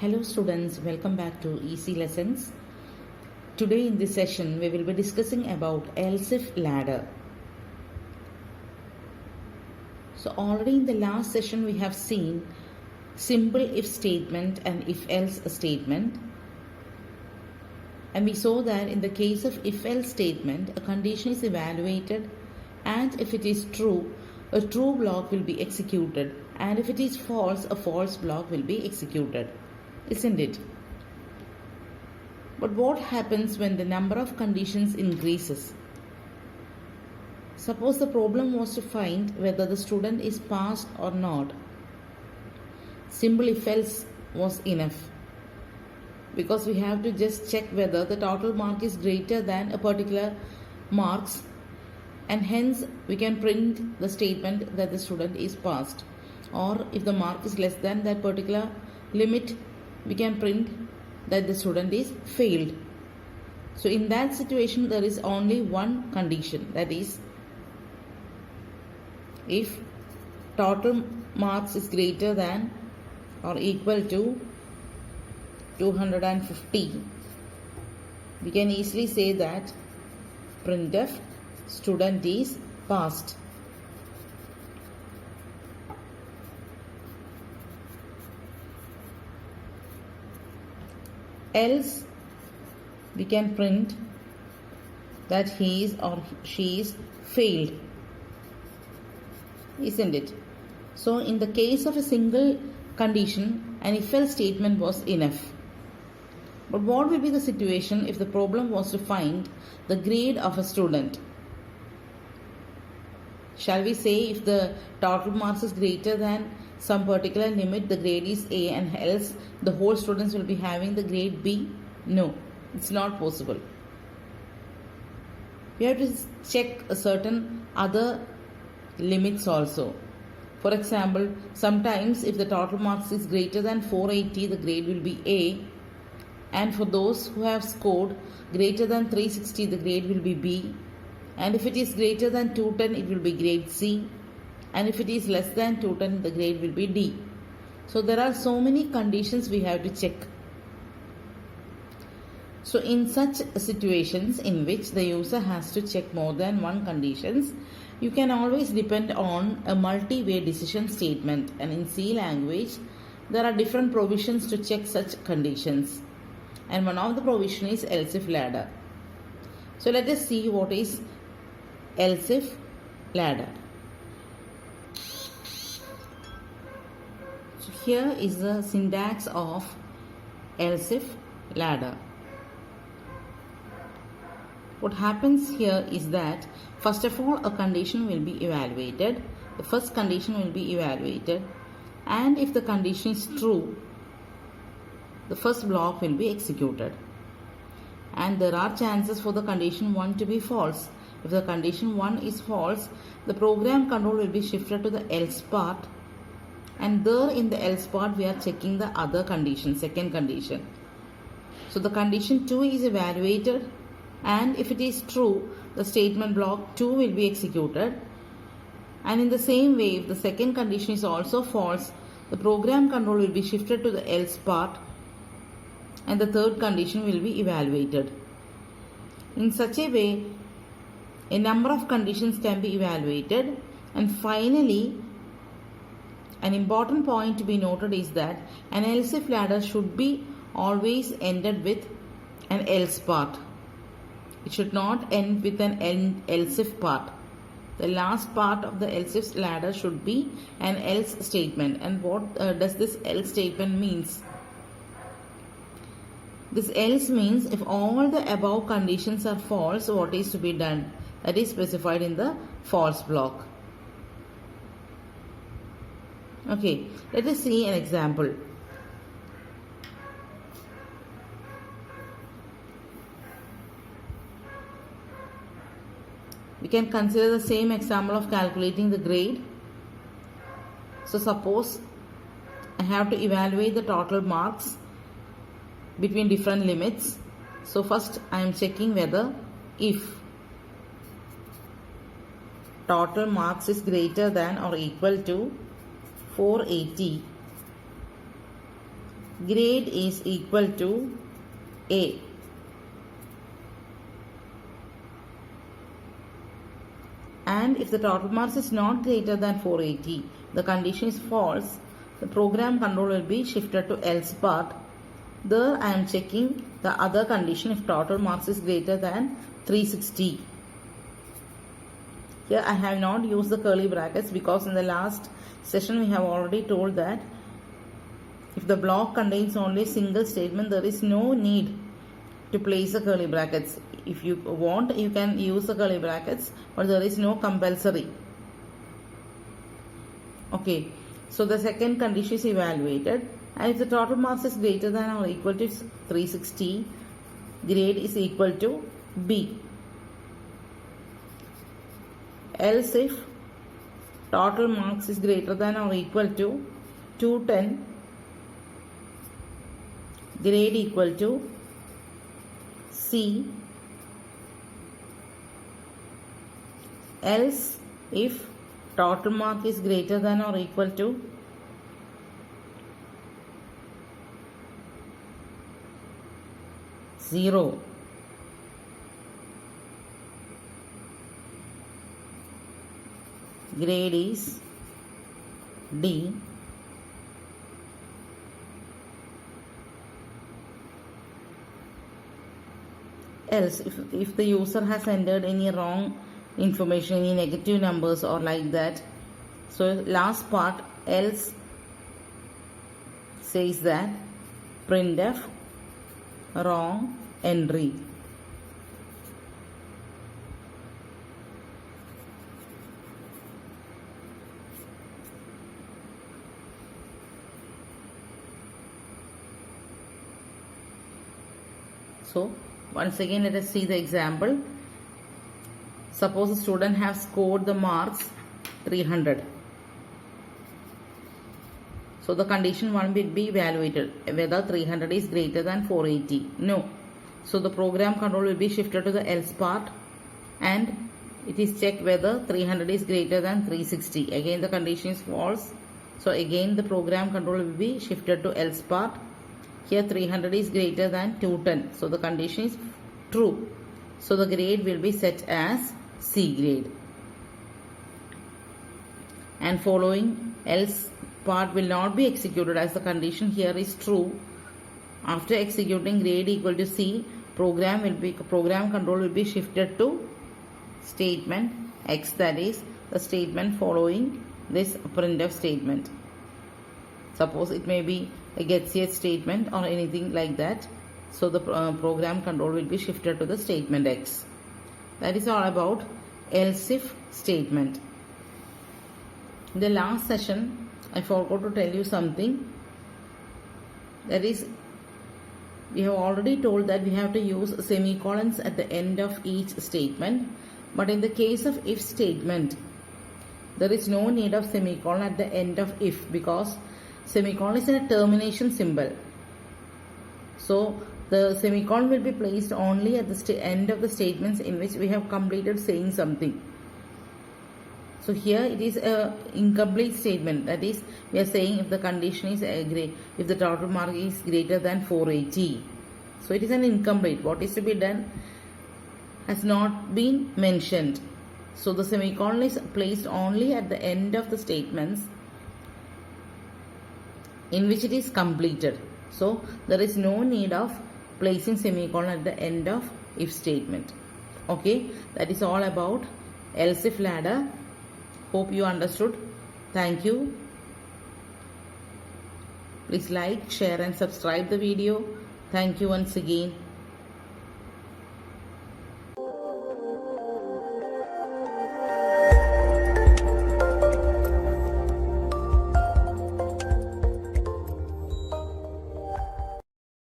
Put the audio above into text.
Hello students, welcome back to Easy Lessons. Today in this session we will be discussing about else if ladder. So already in the last session we have seen simple if statement and if else statement. And we saw that in the case of if else statement, a condition is evaluated and if it is true, a true block will be executed, and if it is false, a false block will be executed. Isn't it? But what happens when the number of conditions increases? Suppose the problem was to find whether the student is passed or not. Simple if else was enough, because we have to just check whether the total mark is greater than a particular marks, and hence we can print the statement that the student is passed. Or if the mark is less than that particular limit, we can print that the student is failed. So in that situation there is only one condition, that is if total marks is greater than or equal to 250, we can easily say that printf student is passed. Else we can print that he is or she is failed, isn't it? So in the case of a single condition, an if else statement was enough. But what will be the situation if the problem was to find the grade of a student? Shall we say if the total marks is greater than some particular limit, the grade is A, and else the whole students will be having the grade B? No, it's not possible. We have to check a certain other limits also. For example, sometimes if the total marks is greater than 480, the grade will be A, and for those who have scored greater than 360, the grade will be B, and if it is greater than 210, it will be grade C, and if it is less than 210, the grade will be D. So there are so many conditions we have to check. So in such situations in which the user has to check more than one conditions, you can always depend on a multi-way decision statement, and in C language there are different provisions to check such conditions, and one of the provision is else if ladder. So let us see what is else if ladder. So here is the syntax of else if ladder. What happens here is that first of all a condition will be evaluated. The first condition will be evaluated, and if the condition is true, the first block will be executed. And there are chances for the condition 1 to be false. If the condition 1 is false, the program control will be shifted to the else part, and there in the else part we are checking the other condition, second condition. So the condition 2 is evaluated, and if it is true, the statement block 2 will be executed. And in the same way, if the second condition is also false, the program control will be shifted to the else part, and the third condition will be evaluated. In such a way, a number of conditions can be evaluated, and finally an important point to be noted is that an else if ladder should be always ended with an else part. It should not end with an else if part. The last part of the else if ladder should be an else statement. And what does this else statement means? This else means if all the above conditions are false, what is to be done? That is specified in the false block. Okay, let us see an example. We can consider the same example of calculating the grade. So suppose I have to evaluate the total marks between different limits. So first I am checking whether if total marks is greater than or equal to 480, grade is equal to A. And if the total marks is not greater than 480, the condition is false, the program control will be shifted to else part. There I am checking the other condition if total marks is greater than 360. Here I have not used the curly brackets because in the last session we have already told that if the block contains only a single statement, there is no need to place the curly brackets. If you want, you can use the curly brackets, but there is no compulsory. Okay, so the second condition is evaluated, and if the total marks is greater than or equal to 360, grade is equal to B. Else if total marks is greater than or equal to 210, grade equal to C. Else if total mark is greater than or equal to 0, grade is D. Else if the user has entered any wrong information, any negative numbers or like that, so last part else says that printf wrong entry. So once again let us see the example. Suppose a student has scored the marks 300. So the condition 1 will be evaluated whether 300 is greater than 480. No. So the program control will be shifted to the else part and it is checked whether 300 is greater than 360. Again the condition is false. So again the program control will be shifted to else part. Here 300 is greater than 210. So the condition is true. So the grade will be set as C grade. And following else part will not be executed as the condition here is true. After executing grade equal to C, program control will be shifted to statement X, that is the statement following this printf statement. Suppose it may be a getCH statement or anything like that. So the program control will be shifted to the statement X. That is all about else if statement. In the last session, I forgot to tell you something. That is, we have already told that we have to use semicolons at the end of each statement. But in the case of if statement, there is no need of semicolon at the end of if, because semicolon is a termination symbol. So the semicolon will be placed only at the end of the statements in which we have completed saying something. So here it is a incomplete statement. That is, we are saying if the condition is if the total mark is greater than 480. So it is an incomplete. What is to be done has not been mentioned. So the semicolon is placed only at the end of the statements in which it is completed. So there is no need of placing semicolon at the end of if statement. Okay, that is all about else if ladder. Hope you understood. Thank you. Please like, share and subscribe the video. Thank you once again.